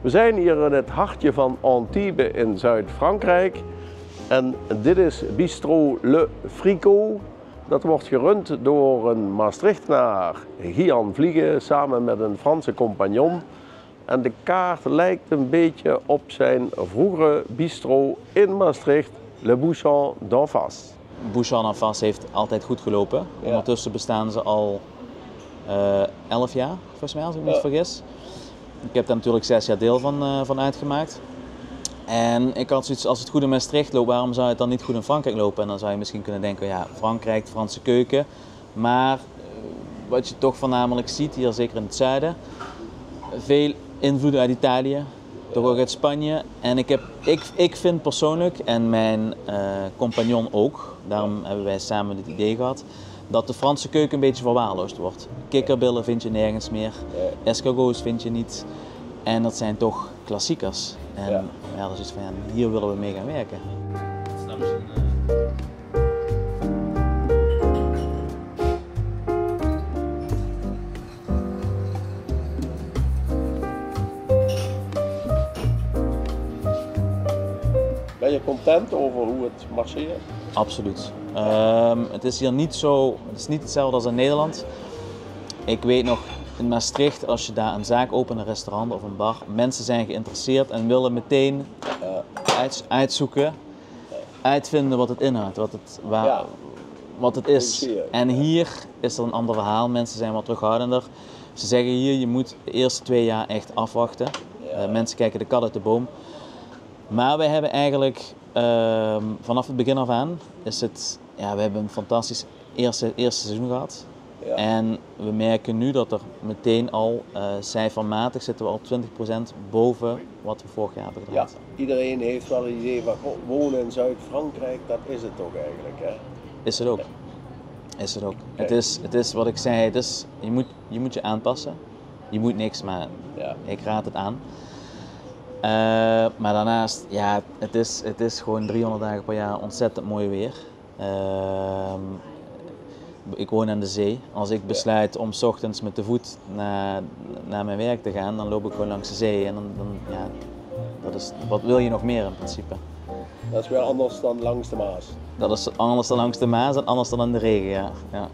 We zijn hier in het hartje van Antibes in Zuid-Frankrijk en dit is Bistro Le Fricot. Dat wordt gerund door een Maastrichtenaar, Gian Vliegen, samen met een Franse compagnon. En de kaart lijkt een beetje op zijn vroegere bistro in Maastricht, Le Bouchon d'en Face. Bouchon d'en Face heeft altijd goed gelopen. Ja. Ondertussen bestaan ze al 11 jaar, volgens mij, als ik me niet vergis. Ik heb daar natuurlijk 6 jaar deel van uitgemaakt. En ik had zoiets, als het goed in Maastricht loopt, waarom zou het dan niet goed in Frankrijk lopen? En dan zou je misschien kunnen denken, ja, Frankrijk, de Franse keuken. Maar wat je toch voornamelijk ziet, hier zeker in het zuiden, veel invloeden uit Italië, toch ook uit Spanje. En ik vind persoonlijk, en mijn compagnon ook, daarom hebben wij samen dit idee gehad, dat de Franse keuken een beetje verwaarloosd wordt. Kikkerbillen vind je nergens meer, escargots vind je niet. En dat zijn toch klassiekers. En ja, dat is iets van, ja, hier willen we mee gaan werken. Ben je content over hoe het marcheert? Absoluut. Het is hier niet zo, het is niet hetzelfde als in Nederland. Ik weet nog, in Maastricht, als je daar een zaak opent, een restaurant of een bar, mensen zijn geïnteresseerd en willen meteen uitzoeken, uitvinden wat het inhoudt, wat het is. En hier is er een ander verhaal, mensen zijn wat terughoudender. Ze zeggen hier, je moet de eerste 2 jaar echt afwachten. Mensen kijken de kat uit de boom. Maar wij hebben eigenlijk vanaf het begin af aan, we hebben een fantastisch eerste seizoen gehad. Ja. En we merken nu dat er meteen al cijfermatig zitten we al 20% boven wat we vorig jaar hebben gedaan. Ja, iedereen heeft wel een idee van wonen in Zuid-Frankrijk, dat is het ook eigenlijk. Hè? Is het ook. Is het ook. Het is wat ik zei, je moet je aanpassen. Je moet niks, maar ik raad het aan. Maar daarnaast, ja, het is gewoon 300 dagen per jaar ontzettend mooi weer. Ik woon aan de zee. Als ik besluit om 's ochtends met de voet naar mijn werk te gaan, dan loop ik gewoon langs de zee. En wat wil je nog meer in principe? Dat is weer anders dan langs de Maas. Dat is anders dan langs de Maas en anders dan in de regen, ja.